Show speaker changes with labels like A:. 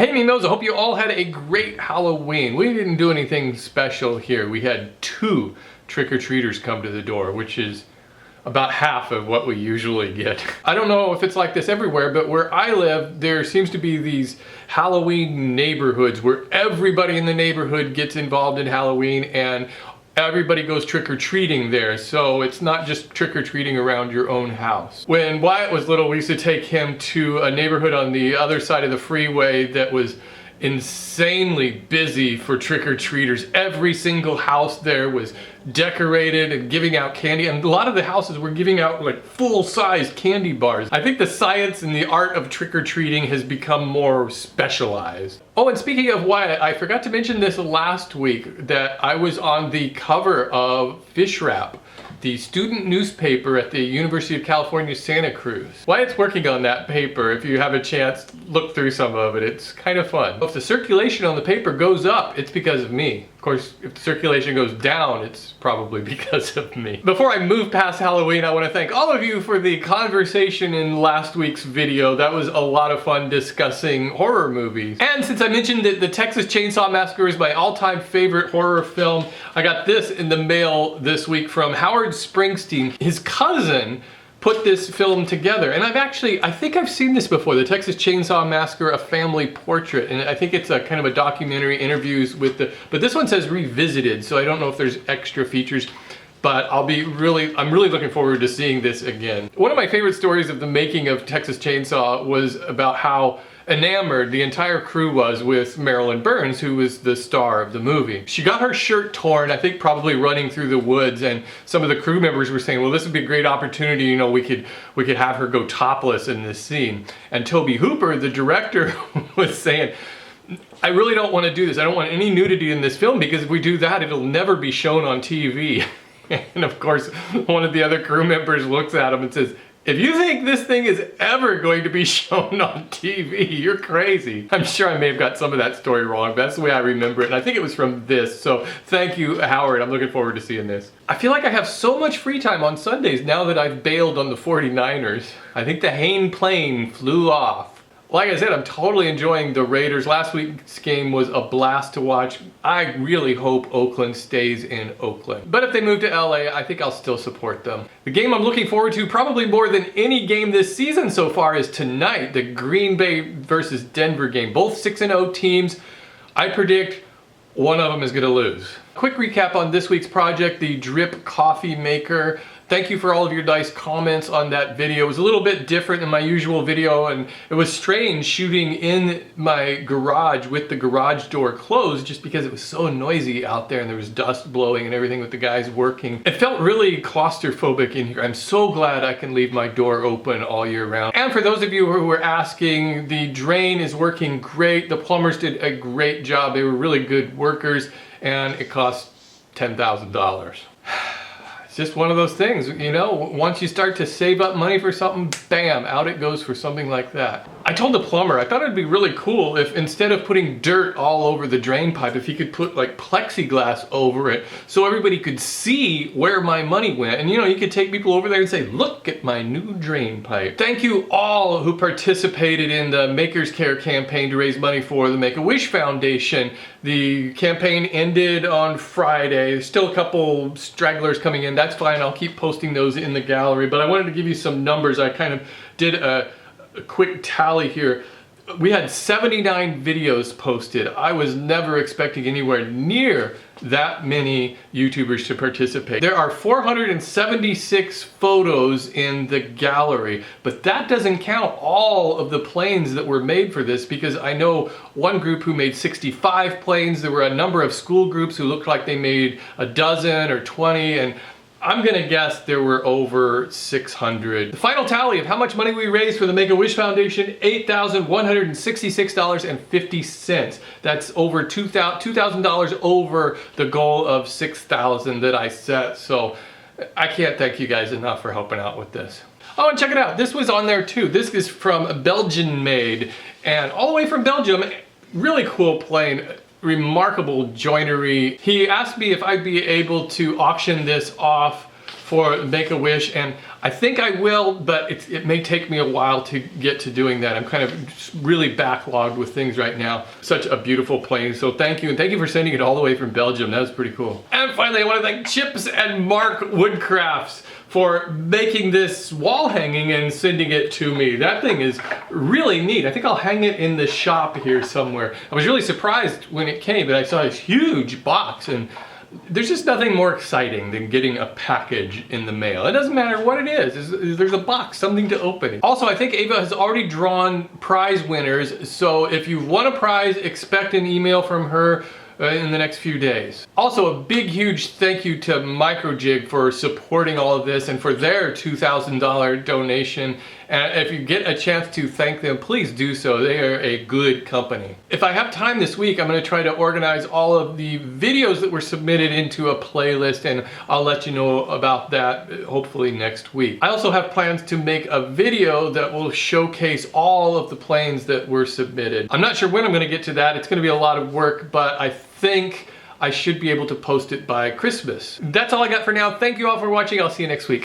A: Hey Mimos, I hope you all had a great Halloween. We didn't do anything special here. We had 2 trick-or-treaters come to the door, which is about half of what we usually get. I don't know if it's like this everywhere, but where I live, there seems to be these Halloween neighborhoods where everybody in the neighborhood gets involved in Halloween and everybody goes trick-or-treating there, so it's not just trick-or-treating around your own house. When Wyatt was little, we used to take him to a neighborhood on the other side of the freeway that was insanely busy for trick-or-treaters. Every single house there was decorated and giving out candy, and a lot of the houses were giving out like full-size candy bars. I think the science and the art of trick-or-treating has become more specialized. Oh, and speaking of Wyatt, I forgot to mention this last week, that I was on the cover of Fish Wrap, the student newspaper at the University of California, Santa Cruz. Wyatt's working on that paper. If you have a chance, look through some of it. It's kind of fun. If the circulation on the paper goes up, it's because of me. Of course, if the circulation goes down, it's probably because of me. Before I move past Halloween, I want to thank all of you for the conversation in last week's video. That was a lot of fun discussing horror movies. And since I mentioned that the Texas Chainsaw Massacre is my all-time favorite horror film, I got this in the mail this week from Howard Springsteen. His cousin put this film together, and I think I've seen this before, the Texas Chainsaw Massacre, A Family Portrait, and I think it's a kind of a documentary, interviews with but this one says revisited, so I don't know if there's extra features, but I'm really looking forward to seeing this again. One of my favorite stories of the making of Texas Chainsaw was about how enamored the entire crew was with Marilyn Burns, who was the star of the movie. She got her shirt torn, I think probably running through the woods, and some of the crew members were saying, well, this would be a great opportunity, you know, we could have her go topless in this scene. And Tobe Hooper, the director, was saying, I really don't want to do this. I don't want any nudity in this film, because if we do that, it'll never be shown on TV. And of course, one of the other crew members looks at him and says, if you think this thing is ever going to be shown on TV, you're crazy. I'm sure I may have got some of that story wrong, but that's the way I remember it. And I think it was from this. So thank you, Howard. I'm looking forward to seeing this. I feel like I have so much free time on Sundays now that I've bailed on the 49ers. I think the Hain plane flew off. Like I said, I'm totally enjoying the Raiders. Last week's game was a blast to watch. I really hope Oakland stays in Oakland. But if they move to LA, I think I'll still support them. The game I'm looking forward to probably more than any game this season so far is tonight, the Green Bay versus Denver game. Both 6-0 teams. I predict one of them is going to lose. Quick recap on this week's project, the drip coffee maker. Thank you for all of your nice comments on that video. It was a little bit different than my usual video, and it was strange shooting in my garage with the garage door closed just because it was so noisy out there and there was dust blowing and everything with the guys working. It felt really claustrophobic in here. I'm so glad I can leave my door open all year round. And for those of you who were asking, the drain is working great. The plumbers did a great job. They were really good workers, and it cost $10,000. It's just one of those things, you know, once you start to save up money for something, bam, out it goes for something like that. I told the plumber, I thought it'd be really cool if instead of putting dirt all over the drain pipe, if he could put like plexiglass over it so everybody could see where my money went. And you know, you could take people over there and say, look at my new drain pipe. Thank you all who participated in the Makers Care campaign to raise money for the Make-A-Wish Foundation. The campaign ended on Friday. There's still a couple stragglers coming in. That's fine, I'll keep posting those in the gallery, but I wanted to give you some numbers. I kind of did a quick tally here. We had 79 videos posted. I was never expecting anywhere near that many YouTubers to participate. There are 476 photos in the gallery, but that doesn't count all of the planes that were made for this, because I know one group who made 65 planes. There were a number of school groups who looked like they made a dozen or 20, and I'm gonna guess there were over 600. The final tally of how much money we raised for the Make-A-Wish Foundation, $8,166.50. That's over $2,000 over the goal of $6,000 that I set. So I can't thank you guys enough for helping out with this. Oh, and check it out, this was on there too. This is from Belgian made, and all the way from Belgium. Really cool plane. Remarkable joinery. He asked me if I'd be able to auction this off for Make-A-Wish, and I think I will, but it may take me a while to get to doing that. I'm kind of really backlogged with things right now. Such a beautiful plane, so thank you, and thank you for sending it all the way from Belgium. That was pretty cool. And finally, I want to thank Chips and Mark Woodcrafts for making this wall hanging and sending it to me. That thing is really neat. I think I'll hang it in the shop here somewhere. I was really surprised when it came, but I saw this huge box, and there's just nothing more exciting than getting a package in the mail. It doesn't matter what it is. There's a box, something to open. Also, I think Ava has already drawn prize winners, so if you've won a prize, expect an email from her in the next few days. Also, a big, huge thank you to Microjig for supporting all of this and for their $2,000 donation. And if you get a chance to thank them, please do so. They are a good company. If I have time this week, I'm going to try to organize all of the videos that were submitted into a playlist, and I'll let you know about that hopefully next week. I also have plans to make a video that will showcase all of the planes that were submitted. I'm not sure when I'm going to get to that. It's going to be a lot of work, but I think I should be able to post it by Christmas. That's all I got for now. Thank you all for watching. I'll see you next week.